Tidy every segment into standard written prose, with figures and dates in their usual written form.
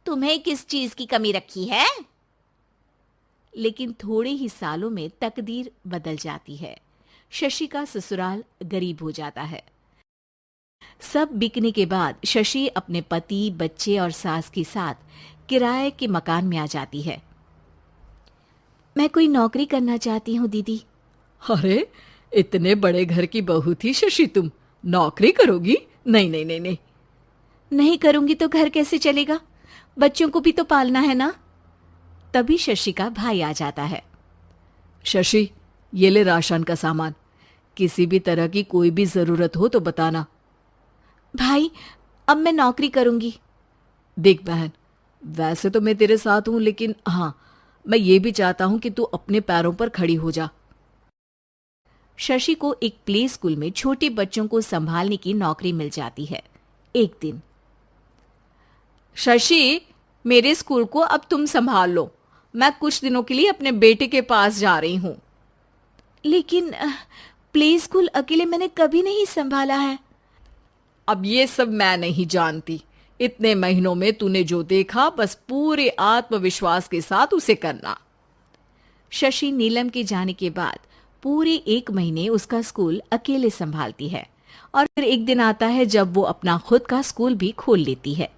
तुम्हें किस चीज की कमी रखी है? लेकिन थोड़े ही सालों में तकदीर बदल जाती है। शशि का ससुराल गरीब हो जाता है। सब बिकने के बाद शशि अपने पति, बच्चे और सास के साथ किराए के मकान में आ जाती है। मैं कोई नौकरी करना चाहती हूँ दीदी। अरे, इतने बड़े घर की बहू थी शशि, तुम नौकरी करोगी? नहीं नहीं नहीं नहीं। नहीं करूंगी तो घर कैसे चलेगा? बच्चों को भी तो पालना है ना। तभी शशि का भाई आ जाता है। शशि, ये ले राशन का सामान। किसी भी तरह की कोई भी जरूरत हो तो बताना। भाई, अब मैं नौकरी करूंगी। देख बहन, वैसे तो मैं तेरे साथ हूं, लेकिन हाँ, मैं ये भी चाहता हूं कि तू अपने पैरों पर खड़ी हो जा। शशि को एक प्ले स्कूल में छोटे बच्चों को संभालने की नौकरी मिल जाती है। एक दिन, शशि, मेरे स्कूल को अब तुम संभाल लो। मैं कुछ दिनों के लिए अपने बेटे के पास जा रही हूं। लेकिन प्ले स्कूल अकेले मैंने कभी नहीं संभाला है। अब ये सब मैं नहीं जानती। इतने महीनों में तूने जो देखा, बस पूरे आत्मविश्वास के साथ उसे करना। शशि नीलम के जाने के बाद पूरे 1 महीने उसका स्कूल अकेले संभालती है और फिर एक दिन आता है जब वो अपना खुद का स्कूल भी खोल लेती है।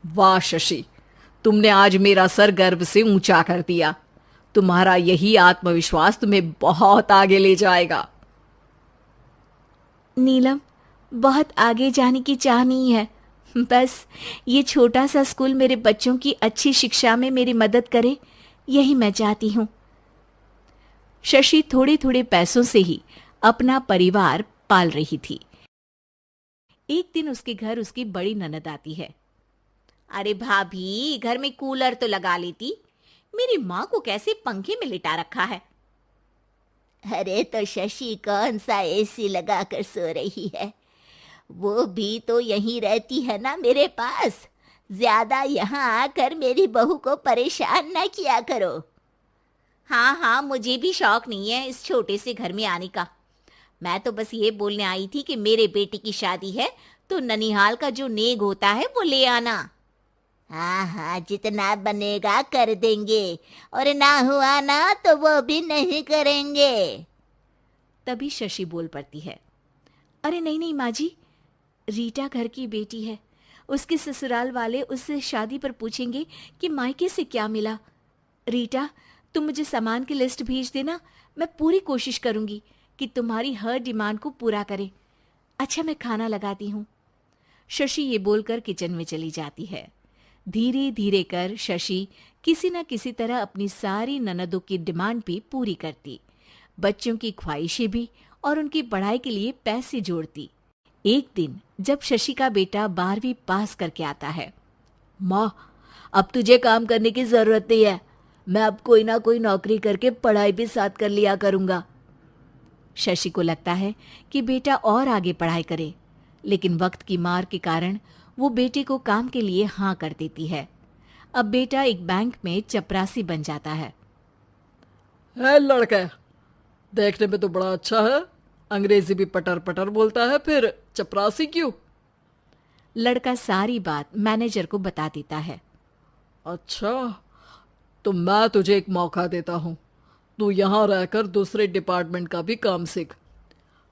वाह शशि, तुमने आज मेरा सर गर्व से ऊंचा कर दिया। तुम्हारा यही आत्मविश्वास तुम्हें बहुत आगे ले जाएगा। नीलम, बहुत आगे जाने की चाह नहीं है। बस ये छोटा सा स्कूल मेरे बच्चों की अच्छी शिक्षा में मेरी मदद करे, यही मैं चाहती हूँ। शशि थोड़े थोड़े पैसों से ही अपना परिवार पाल रही थी। एक दिन उसके घर उसकी बड़ी ननद आती है। अरे भाभी, घर में कूलर तो लगा लेती। मेरी माँ को कैसे पंखे में लिटा रखा है। अरे तो शशि कौन सा एसी लगा कर सो रही है? वो भी तो यहीं रहती है ना मेरे पास। ज्यादा यहाँ आकर मेरी बहू को परेशान ना किया करो। हाँ हाँ, मुझे भी शौक नहीं है इस छोटे से घर में आने का। मैं तो बस ये बोलने आई थी कि मेरे बेटे की शादी है तो ननिहाल का जो नेग होता है वो ले आना। हाँ हाँ, जितना बनेगा कर देंगे, और ना हुआ ना तो वो भी नहीं करेंगे। तभी शशि बोल पड़ती है। अरे नहीं नहीं माँ जी, रीटा घर की बेटी है। उसके ससुराल वाले उससे शादी पर पूछेंगे कि मायके से क्या मिला। रीटा, तुम मुझे सामान की लिस्ट भेज देना। मैं पूरी कोशिश करूंगी कि तुम्हारी हर डिमांड को पूरा करें। अच्छा, मैं खाना लगाती हूँ। शशि ये बोलकर किचन में चली जाती है। धीरे धीरे कर शशि किसी न किसी तरह अपनी सारी ननदों की डिमांड भी पूरी करती, बच्चों की ख्वाहिशें भी, और उनकी पढ़ाई के लिए पैसे जोड़ती। एक दिन जब शशि का बेटा 12वीं पास करके आता है। माँ, अब तुझे काम करने की जरूरत नहीं है। मैं अब कोई ना कोई नौकरी करके पढ़ाई भी साथ कर लिया करूंगा। शशि को लगता है कि बेटा और आगे पढ़ाई करे, लेकिन वक्त की मार के कारण वो बेटे को काम के लिए हाँ कर देती है। अब बेटा एक बैंक में चपरासी बन जाता है। लड़का देखने में तो बड़ा अच्छा है, अंग्रेजी भी पटर पटर बोलता है, फिर चपरासी क्यों? लड़का सारी बात मैनेजर को बता देता है। अच्छा, तो मैं तुझे एक मौका देता हूँ। तू यहाँ रहकर दूसरे डिपार्टमेंट का भी काम सीख।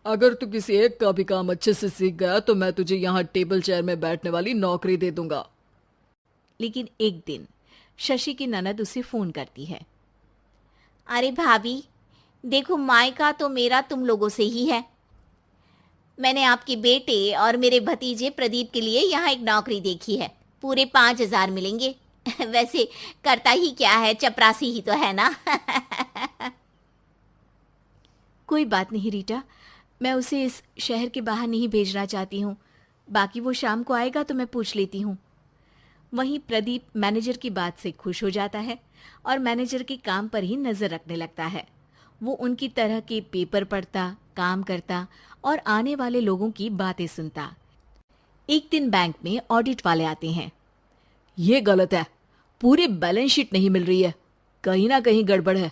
अगर तू किसी एक का भी काम अच्छे से सीख गया तो मैं तुझे यहाँ टेबल चेयर में बैठने वाली नौकरी दे दूंगा। लेकिन एक दिन शशि की ननद उसे फोन करती है। अरे भाभी, देखो, मायका तो मेरा तुम लोगों से ही है। मैंने आपके बेटे और मेरे भतीजे प्रदीप के लिए यहाँ एक नौकरी देखी है। पूरे 5,000 मिलेंगे। वैसे करता ही क्या है, चपरासी ही तो है ना। कोई बात नहीं रीटा, मैं उसे इस शहर के बाहर नहीं भेजना चाहती हूँ। बाकी वो शाम को आएगा तो मैं पूछ लेती हूँ। वहीं प्रदीप मैनेजर की बात से खुश हो जाता है और मैनेजर के काम पर ही नजर रखने लगता है। वो उनकी तरह के पेपर पढ़ता, काम करता और आने वाले लोगों की बातें सुनता। एक दिन बैंक में ऑडिट वाले आते हैं। ये गलत है, पूरी बैलेंस शीट नहीं मिल रही है, कहीं ना कहीं गड़बड़ है।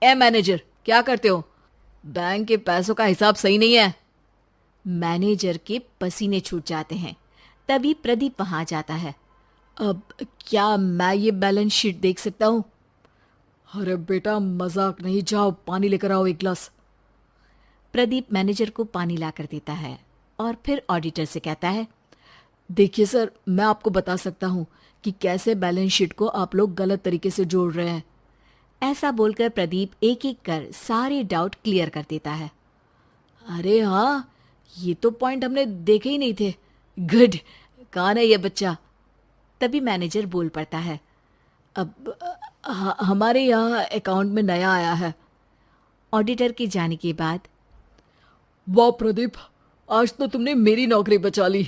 ए मैनेजर, क्या करते हो? बैंक के पैसों का हिसाब सही नहीं है। मैनेजर के पसीने छूट जाते हैं। तभी प्रदीप वहां जाता है। अब क्या मैं ये बैलेंस शीट देख सकता हूँ? अरे बेटा मजाक नहीं, जाओ पानी लेकर आओ एक गिलास। प्रदीप मैनेजर को पानी लाकर देता है और फिर ऑडिटर से कहता है, देखिए सर, मैं आपको बता सकता हूँ कि कैसे बैलेंस शीट को आप लोग गलत तरीके से जोड़ रहे हैं। ऐसा बोलकर प्रदीप एक एक कर सारे डाउट क्लियर कर देता है। अरे हाँ, ये तो पॉइंट हमने देखे ही नहीं थे। गुड, कौन है ये बच्चा? तभी मैनेजर बोल पड़ता है, अब हमारे यहाँ अकाउंट में नया आया है। ऑडिटर के जाने के बाद, वाह प्रदीप, आज तो तुमने मेरी नौकरी बचा ली।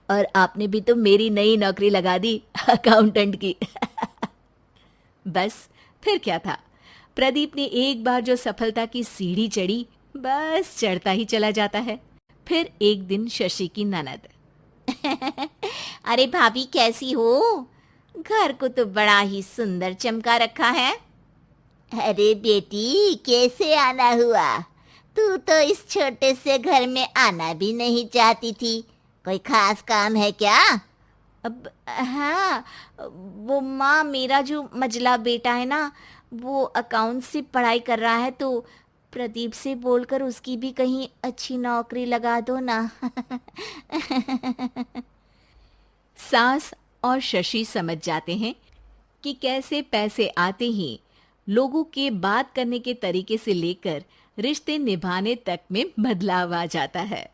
और आपने भी तो मेरी नई नौकरी लगा दी अकाउंटेंट की। बस फिर क्या था, प्रदीप ने एक बार जो सफलता की सीढ़ी चढ़ी, बस चढ़ता ही चला जाता है। फिर एक दिन शशि की ननद, अरे भाभी कैसी हो? घर को तो बड़ा ही सुंदर चमका रखा है। अरे बेटी कैसे आना हुआ? तू तो इस छोटे से घर में आना भी नहीं चाहती थी, कोई खास काम है क्या? अब हाँ, वो माँ, मेरा जो मजला बेटा है ना, वो अकाउंट से पढ़ाई कर रहा है, तो प्रदीप से बोलकर उसकी भी कहीं अच्छी नौकरी लगा दो ना। सास और शशि समझ जाते हैं कि कैसे पैसे आते ही लोगों के बात करने के तरीके से लेकर रिश्ते निभाने तक में बदलाव आ जाता है।